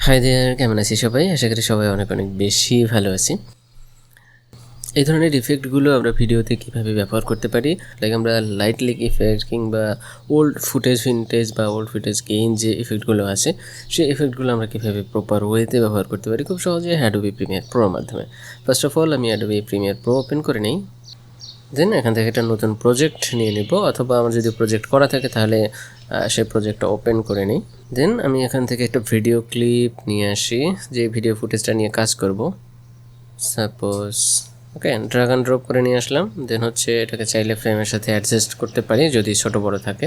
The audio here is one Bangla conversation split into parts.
হাই দেয়ার, কেমন আছি সবাই? আশা করি সবাই অনেক অনেক বেশি ভালো আছি। এই ধরনের ইফেক্টগুলো আমরা ভিডিওতে কীভাবে ব্যবহার করতে পারি, লাইক আমরা লাইট লিক ইফেক্ট কিংবা ওল্ড ফুটেজ ভিনটেজ বা ওল্ড ফুটেজ গেইন যে ইফেক্টগুলো আছে সেই ইফেক্টগুলো আমরা কীভাবে প্রপার ওয়েতে ব্যবহার করতে পারি খুব সহজে অ্যাডোবি প্রিমিয়ার প্রোর মাধ্যমে। ফার্স্ট অফ অল আমি অ্যাডোবি প্রিমিয়ার প্রো ওপেন করে নিই। দেন এখান থেকে একটা নতুন প্রজেক্ট নিয়ে নিব, অথবা আমার যদি প্রজেক্ট করা থাকে তাহলে সেই প্রজেক্টটা ওপেন করে নিই। দেন আমি এখান থেকে একটা ভিডিও ক্লিপ নিয়ে আসি, যে ভিডিও ফুটেজটা নিয়ে কাজ করব। Suppose okay, drag and drop করে নিয়ে আসলাম। দেন হচ্ছে এটাকে চাইলে ফ্রেমের সাথে অ্যাডজাস্ট করতে পারি যদি ছোট বড় থাকে।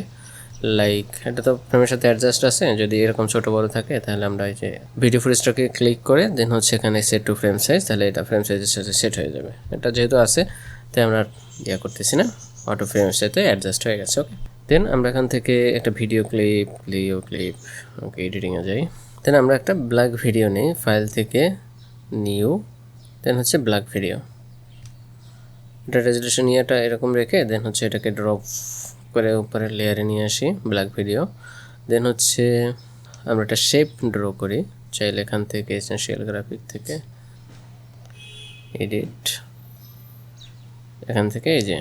লাইক এটা তো ফ্রেমের সাথে অ্যাডজাস্ট আছে, যদি এরকম ছোট বড় থাকে তাহলে আমরা এই যে ভিডিও ফুটেজটাকে ক্লিক করে দেন হচ্ছে এখানে সেট টু ফ্রেম সাইজ, তাহলে এটা ফ্রেম সাইজের সাথে সেট হয়ে যাবে। এটা যেহেতু আছে তাই আমরা করতেছি না, অটো ফ্রেমের সাথে অ্যাডজাস্ট হয়ে গেছে। ওকে, দেন আমরা এখান থেকে একটা ভিডিও ক্লিপ ওকে এডিটিংয়ে যাই। দেন আমরা একটা ব্ল্যাক ভিডিও নিই, ফাইল থেকে নিউ, দেন হচ্ছে ব্ল্যাক ভিডিও। এটা রেজলিউশন এটা এরকম রেখে দেন হচ্ছে এটাকে ড্রপ করে উপরে লেয়ারে নিয়ে আসি ব্ল্যাক ভিডিও। দেন হচ্ছে আমরা একটা শেপ ড্র করি, চাইলে এখান থেকে এসেনশিয়াল গ্রাফিক থেকে এডিট, এখান থেকে এই যে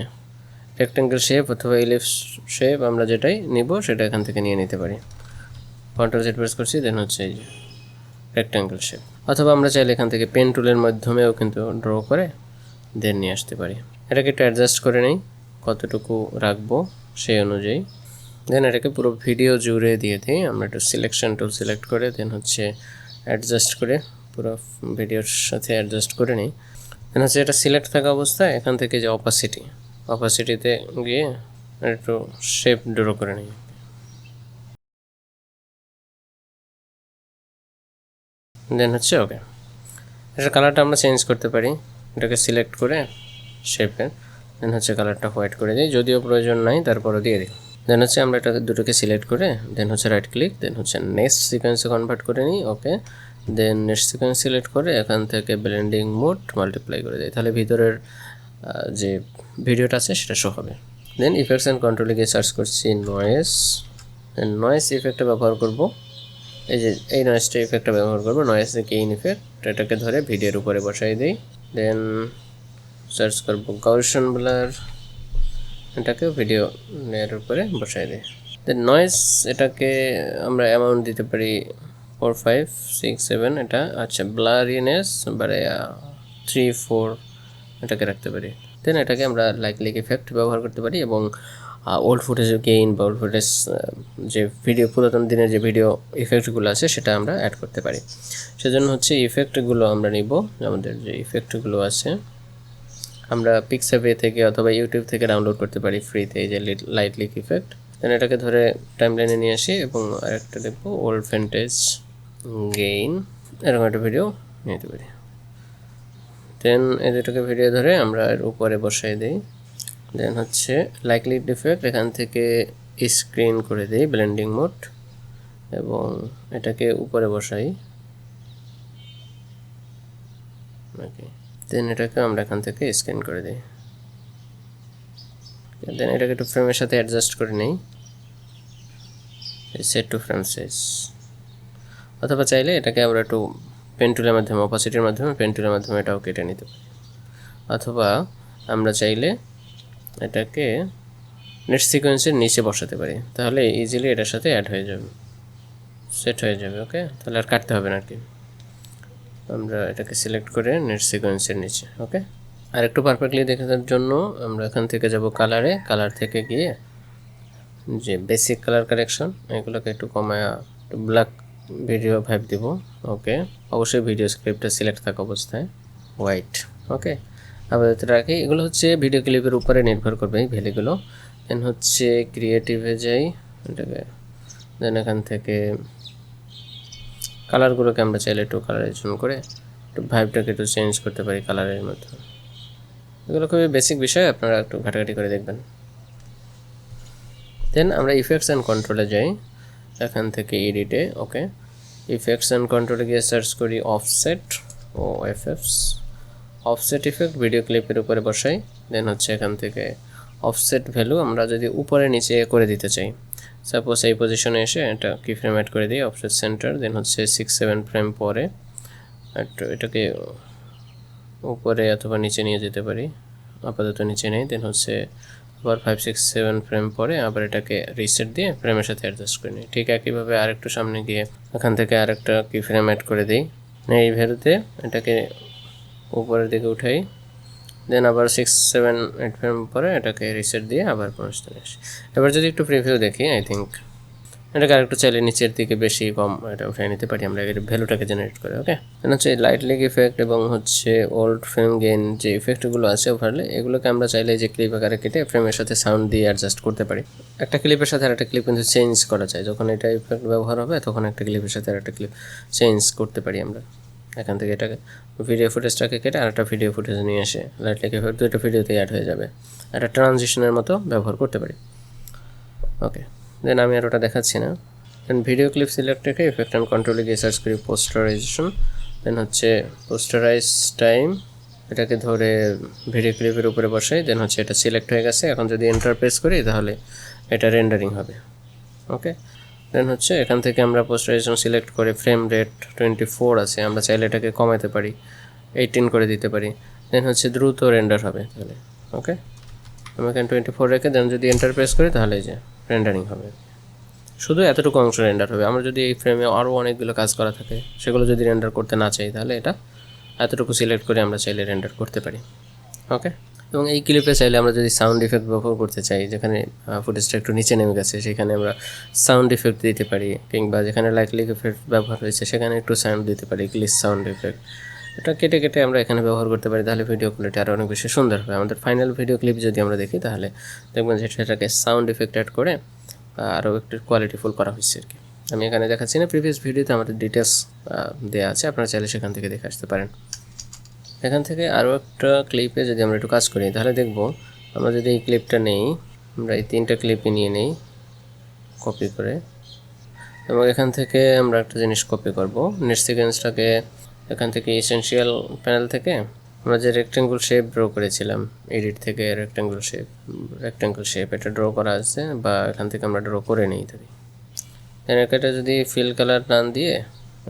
রেক্টেঙ্গেল শেপ অথবা ইলিপস শেপ আমরা যেটাই নিব সেটা এখান থেকে নিয়ে নিতে পারি। কন্ট্রোল জেড প্রেস করছি, দেন হচ্ছে এই যে রেক্টেঙ্গেল শেপ। অথবা আমরা চাইলে এখান থেকে পেন টুলের মাধ্যমেও কিন্তু ড্র করে দেন নিয়ে আসতে পারি। এটাকে একটু অ্যাডজাস্ট করে নেই কতটুকু রাখবো সেই অনুযায়ী। দেন এটাকে পুরো ভিডিও জুড়ে দিয়ে দিই। আমরা একটু সিলেকশন টুল সিলেক্ট করে দেন হচ্ছে অ্যাডজাস্ট করে পুরো ভিডিওর সাথে অ্যাডজাস্ট করে নিই। দেন হচ্ছে এটা সিলেক্ট থাকা অবস্থায় এখান থেকে যে অপাসিটিতে গিয়ে একটু শেপ ড্র করে নিই। দেন হচ্ছে ওকে, এটার কালারটা আমরা চেঞ্জ করতে পারি। এটাকে সিলেক্ট করে শেপের দেন হচ্ছে কালারটা হোয়াইট করে দিই, যদিও প্রয়োজন নাই তারপরও দিয়ে দিই। দেন হচ্ছে আমরা এটা দুটোকে সিলেক্ট করে দেন হচ্ছে রাইট ক্লিক, দেন হচ্ছে নেক্সট সিকোয়েন্সে কনভার্ট করে নিই। ওকে, দেন নেক্সট সিকোয়েন্স সিলেক্ট করে এখান থেকে ব্লেন্ডিং মোড মাল্টিপ্লাই করে দিই, তাহলে ভিতরের যে ভিডিওটা আছে সেটা শো হবে। দেন ইফেক্টস অ্যান্ড কন্ট্রোলে গিয়ে সার্চ করছি নয়েস ইফেক্টটা ব্যবহার করব। এই যে এই নয়েসটা ইফেক্টটা ব্যবহার করবো, নয়েস গেইন ইফেক্ট। এটাকে ধরে ভিডিওর উপরে বসাই দিই। দেন সার্চ করবো গাউসিয়ান ব্লার, এটাকেও ভিডিও এর উপরে বসাই দিই। দেন নয়েস এটাকে আমরা অ্যামাউন্ট দিতে পারি 4, 5, 6, 7 এটা। আচ্ছা, ব্লারিনেস বারে 3, 4 এটাকে রাখতে পারি। দেন এটাকে আমরা লাইক ইফেক্ট ব্যবহার করতে পারি এবং ওল্ড ফুটেজ গেইন বা ওল্ড ফুটেজ যে ভিডিও পুরাতন দিনের যে ভিডিও ইফেক্টগুলো আছে সেটা আমরা অ্যাড করতে পারি। সেজন্য হচ্ছে ইফেক্টগুলো আমরা নিব, আমাদের যে ইফেক্টগুলো আছে আমরা পিক্সাভে থেকে অথবা ইউটিউব থেকে ডাউনলোড করতে পারি ফ্রিতে, এই যে লাইট লিক ইফেক্ট। দেন এটাকে ধরে টাইমলাইনে নিয়ে আসি এবং আরেকটা দেখবো ওল্ড ফ্যান্টেজ গেইন, এরকম একটা ভিডিও নিতে পারি। দেন এই দুটোকে ভিডিও ধরে আমরা এর উপরে বসাই দিই। দেন হচ্ছে লাইট লিক ইফেক্ট এখান থেকে স্ক্রিন করে দিই ব্লেন্ডিং মোড এবং এটাকে উপরে বসাই। ওকে, দেন এটাকে আমরা এখান থেকে স্ক্যান করে দিই। দেন এটাকে একটু ফ্রেমের সাথে অ্যাডজাস্ট করে নিই, সেট টু ফ্রেম সাইজ। অথবা চাইলে এটাকে আমরা একটু পেন টুলের মাধ্যমে অপাসিটির মাধ্যমে এটাও কেটে নিতে পারি। অথবা আমরা চাইলে এটাকে নেক্সট সিকোয়েন্সের নিচে বসাতে পারি, তাহলে ইজিলি এটার সাথে অ্যাড হয়ে যাবে, সেট হয়ে যাবে। ওকে, তাহলে আর কাটতে হবে না কি। আমরা এটাকে সিলেক্ট করে নেক্সট সিকোয়েন্সের নিচে। ওকে, আর একটু পারফেক্টলি দেখানোর জন্য আমরা এখান থেকে যাব কালারে, কালার থেকে গিয়ে যে বেসিক কালার কারেকশন এগুলোকে একটু কমায় একটু ব্ল্যাক ভিডিও ভাইব দিব। ওকে, অবশ্যই ভিডিও স্ক্রিপ্টটা সিলেক্ট থাকা অবস্থায় হোয়াইট। ওকে, আপাতত রাখি। এগুলো হচ্ছে ভিডিও ক্লিপের উপরে নির্ভর করবে এই ভ্যালুগুলো। দেন হচ্ছে ক্রিয়েটিভে যাই, এটাকে দেন এখান থেকে কালারগুলোকে আমরা চাইলে একটু কালারাইজেশন করে একটু ভাইবটাকে একটু চেঞ্জ করতে পারি কালারের মাধ্যমে। এগুলো খুবই বেসিক বিষয়, আপনারা একটু ঘাটাঘাটি করে দেখবেন। দেন আমরা ইফেক্টস অ্যান্ড কন্ট্রোলে যাই, এখান থেকে এডিটে। ওকে, ইফেক্টস অ্যান্ড কন্ট্রোলে গিয়ে সার্চ করি অফসেট ও এফএফস, অফসেট ইফেক্ট ভিডিও ক্লিপের উপরে বসাই। দেন হচ্ছে এখান থেকে অফসেট ভ্যালু আমরা যদি উপরে নিচে করে দিতে চাই সাপোজ এই পজিশনে এসে এটা কি ফ্রেম অ্যাড করে দিই, অফসেট সেন্টার, দেন হচ্ছে 6-7 ফ্রেম পরে এটাকে উপরে অথবা নিচে নিয়ে যেতে পারি, আপাতত নিচে নেই। দেন হচ্ছে আবার 5-6-7 ফ্রেম পরে আবার এটাকে রিসেট দিয়ে ফ্রেমের সাথে অ্যাডজাস্ট করে নিই। ঠিক একইভাবে আরেকটু সামনে গিয়ে এখান থেকে আরেকটা কি ফ্রেম অ্যাড করে দিই, এই ভ্যালুতে এটাকে উপরের দিকে উঠাই, দেন আবার 6-7-8 ফ্রেম পরে এটাকে রিসেট দিয়ে আবার পুনঃস্থানে আসি। এবার যদি একটু প্রিভিউ দেখি, আই থিঙ্ক এটাকে আরেকটু চাইলে নিচের দিকে বেশি কম এটা উঠিয়ে নিতে পারি আমরা এর ভ্যালুটাকে জেনারেট করে। ওকে, দেন হচ্ছে লাইট লিগ ইফেক্ট এবং হচ্ছে ওল্ড ফ্রেম গেইন যে ইফেক্টগুলো আছে ওভারলে, এগুলোকে আমরা চাইলে যে ক্লিপ আকারে কেটে ফ্রেমের সাথে সাউন্ড দিয়ে অ্যাডজাস্ট করতে পারি। একটা ক্লিপের সাথে আরেকটা ক্লিপ কিন্তু চেঞ্জ করা যায়, যখন এটা ইফেক্ট ব্যবহার হবে তখন একটা ক্লিপের সাথে আরেকটা ক্লিপ চেঞ্জ করতে পারি আমরা। এখান থেকে এটাকে ভিডিও ফুটেজটাকে কেটে আরেকটা ভিডিও ফুটেজ নিয়ে এসে লাইট লিগ ইফেক্ট দুটো ভিডিওতে অ্যাড হয়ে যাবে, একটা ট্রানজিশনের মতো ব্যবহার করতে পারি। ওকে, দেন আমি আর ওটা দেখাচ্ছি না। দেন ভিডিও ক্লিপ সিলেক্ট রেখে ইফেক্ট অ্যান্ড কন্ট্রোলে গিয়ে সার্চ করি পোস্টারাইজেশন, দেন হচ্ছে পোস্টারাইজ টাইম, এটাকে ধরে ভিডিও ক্লিপের উপরে বসাই, দেন হচ্ছে এটা সিলেক্ট হয়ে গেছে। এখন যদি এন্টার প্রেস করি তাহলে এটা রেন্ডারিং হবে। ওকে, দেন হচ্ছে এখান থেকে আমরা পোস্টারাইজেশন সিলেক্ট করে ফ্রেম রেট 24 আছে, আমরা চাইলে এটাকে কমাতে পারি, 18 করে দিতে পারি, দেন হচ্ছে দ্রুত রেন্ডার হবে তাহলে। ওকে, আমি এখানে 24 রেখে দেন যদি এন্টার প্রেস করি তাহলে এই যে রেন্ডারিং হবে, শুধু এতটুকু অংশ রেন্ডার হবে। আমরা যদি এই ফ্রেমে আরও অনেকগুলো কাজ করা থাকে সেগুলো যদি রেন্ডার করতে না চাই তাহলে এটা এতটুকু সিলেক্ট করে আমরা চাইলে রেন্ডার করতে পারি। ওকে, এবং এই ক্লিপে চাইলে আমরা যদি সাউন্ড ইফেক্ট ব্যবহার করতে চাই, যেখানে ফুটেজটা একটু নিচে নেমে গেছে সেখানে আমরা সাউন্ড ইফেক্ট দিতে পারি, কিংবা যেখানে লাইট লিগ ইফেক্ট ব্যবহার হয়েছে সেখানে একটু সাউন্ড দিতে পারি, গ্লিচ সাউন্ড ইফেক্ট, এটা কেটে কেটে আমরা এখানে ব্যবহার করতে পারি। তাহলে ভিডিও কোয়ালিটি আরও অনেক বেশি সুন্দর হবে। আমাদের ফাইনাল ভিডিও ক্লিপ যদি আমরা দেখি তাহলে দেখবেন যে সেটাকে সাউন্ড ইফেক্ট অ্যাড করে আরও একটু কোয়ালিটিফুল করা হয়েছে আর কি। আমি এখানে দেখাচ্ছি না, প্রিভিয়াস ভিডিওতে আমাদের ডিটেলস দেওয়া আছে, আপনারা চাইলে সেখান থেকে দেখে আসতে পারেন। এখান থেকে আরও একটা ক্লিপে যদি আমরা একটু কাজ করি তাহলে দেখব, আমরা যদি এই ক্লিপটা নেই, আমরা এই 3টা ক্লিপই নিয়ে নেই কপি করে, এবং এখান থেকে আমরা একটা জিনিস কপি করব, নেক্সট সিকোয়েন্সটাকে এখান থেকে এসেনশিয়াল প্যানেল থেকে আমরা যে রেক্ট্যাঙ্গল শেপ ড্র করেছিলাম, এডিট থেকে রেক্ট্যাঙ্গল শেপ এটা ড্র করা আছে, বা এখান থেকে আমরা ড্র করে নিই থাকি। দেন এটা যদি ফিল কালার টান দিয়ে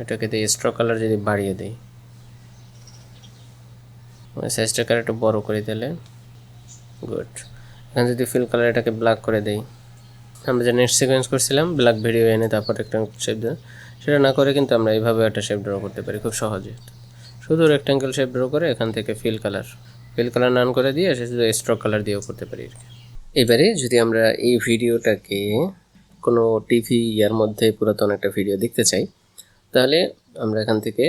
এটাকে দিয়ে স্ট্রোক কালার যদি বাড়িয়ে দিই, সাইজটাকে একটু বড় করে দিলে গুড। এখানে যদি ফিল কালার এটাকে ব্ল্যাক করে দেই, আমরা যে নেক্সট সিকোয়েন্স করছিলাম ব্ল্যাক ভিডিও এনে তারপর রেক্ট্যাঙ্গল শেপ দিয়ে, সেটা না করে কিন্তু আমরা এইভাবে একটা শেপ ড্র করতে পারি খুব সহজে। শুধু রেক্ট্যাঙ্গল শেপ ড্র করে এখান থেকে ফিল কালার নান করে দিয়ে সে শুধু স্ট্রোক কালার দিয়েও করতে পারি। এবারে যদি আমরা এই ভিডিওটাকে কোনো টিভি ইয়ার মধ্যে পুরাতন একটা ভিডিও দেখতে চাই, তাহলে আমরা এখান থেকে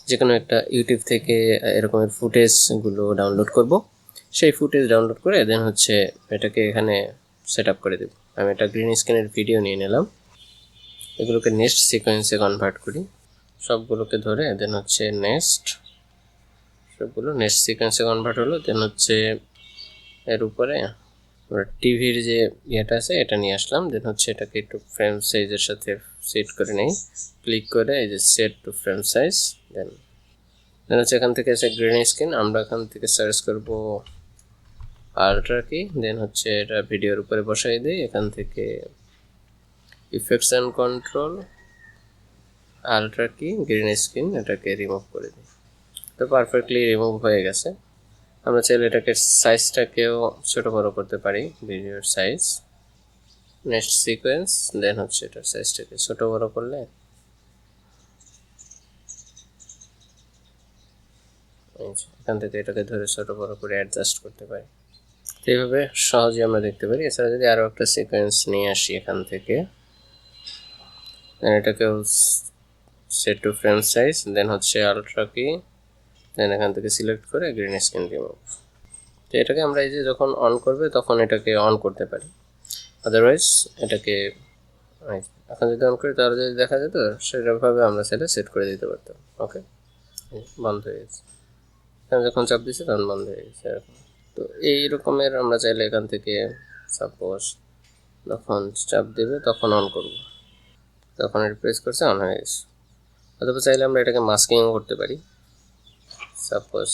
যে কোনো একটা ইউটিউব থেকে এরকমের ফুটেজগুলো ডাউনলোড করব। সেই ফুটেজ ডাউনলোড করে দেন হচ্ছে এটাকে এখানে সেট আপ করে দেব। আমি একটা গ্রিন স্ক্রিনের ভিডিও নিয়ে নিলাম, এগুলোকে নেক্সট সিকোয়েন্সে কনভার্ট করি, সবগুলোকে ধরে দেন হচ্ছে সবগুলো নেক্সট সিকোয়েন্সে কনভার্ট হলো। দেন হচ্ছে এর উপরে আমরা টিভির যে ইয়েটা আছে এটা নিয়ে আসলাম, দেন হচ্ছে এটাকে একটু ফ্রেম সাইজের সাথে সেট করে নেই, ক্লিক করে এই যে সেট টু ফ্রেম সাইজ, দেন হচ্ছে এখান থেকে আছে গ্রিন স্ক্রিন, আমরা এখান থেকে সার্চ করব আল্ট্রা কি, দেন হচ্ছে এটা ভিডিওর উপরে বসাই দিই, এখান থেকে ইফেক্টস অ্যান্ড কন্ট্রোল আল্ট্রা কি গ্রিন স্ক্রিন এটাকে রিমুভ করে দিই। তো পারফেক্টলি রিমুভ হয়ে গেছে। আমরা চাইলে এটাকে সাইজটাকেও ছোটো বড়ো করতে পারি, ভিডিওর সাইজ, নেক্সট সিকোয়েন্স, দেন হচ্ছে এটার সাইজটাকে ছোটো বড়ো করলে এখান থেকে এটাকে ধরে ছোটো বড়ো করে অ্যাডজাস্ট করতে পারি। তো এইভাবে সহজে আমরা দেখতে পারি। এছাড়া যদি আরও একটা সিকোয়েন্স নিয়ে আসি এখান থেকে, দেন এটাকেও সেট টু ফ্রেম সাইজ, দেন হচ্ছে আলট্রা কি, দেন এখান থেকে সিলেক্ট করে গ্রিন স্ক্রিন রিমুভ। তো এটাকে আমরা এই যে যখন অন করবে তখন এটাকে অন করতে পারি, আদারওয়াইজ এটাকে এখন যদি অন করি তাহলে যদি দেখা যেত সেরকমভাবে আমরা সেটা সেট করে দিতে পারতাম। ওকে, বন্ধ হয়ে গেছে, যখন চাপ দিচ্ছে তখন বন্ধ হয়ে গেছে এরকম। তো এই রকমের আমরা চাইলে এখান থেকে সাপোজ যখন চাপ দেবে তখন অন করব, তখন এটা প্রেস করছে অন হয়ে গেছে। অথবা চাইলে আমরা এটাকে মাস্কিংও করতে পারি, সাপোজ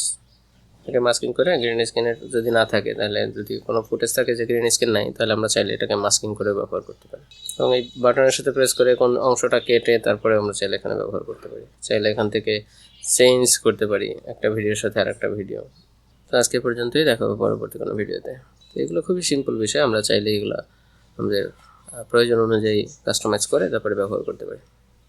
এটাকে মাস্কিং করে গ্রিন স্ক্রিনের যদি না থাকে, তাহলে যদি কোনো ফুটেজ থাকে যে গ্রিন স্ক্রিন নাই, তাহলে আমরা চাইলে এটাকে মাস্কিং করে ব্যবহার করতে পারি। এবং এই বাটনের সাথে প্রেস করে কোন অংশটা কেটে তারপরে আমরা চাইলে এখানে ব্যবহার করতে পারি। চাইলে এখান থেকে চেঞ্জ করতে পারি একটা ভিডিওর সাথে আর একটা ভিডিও। তো আজকে পর্যন্তই, দেখা হবে পরবর্তী কোনো ভিডিওতে। তো এগুলো খুবই সিম্পল বিষয়, আমরা চাইলে এগুলো আমাদের প্রয়োজন অনুযায়ী কাস্টমাইজ করে তারপরে ব্যবহার করতে পারি।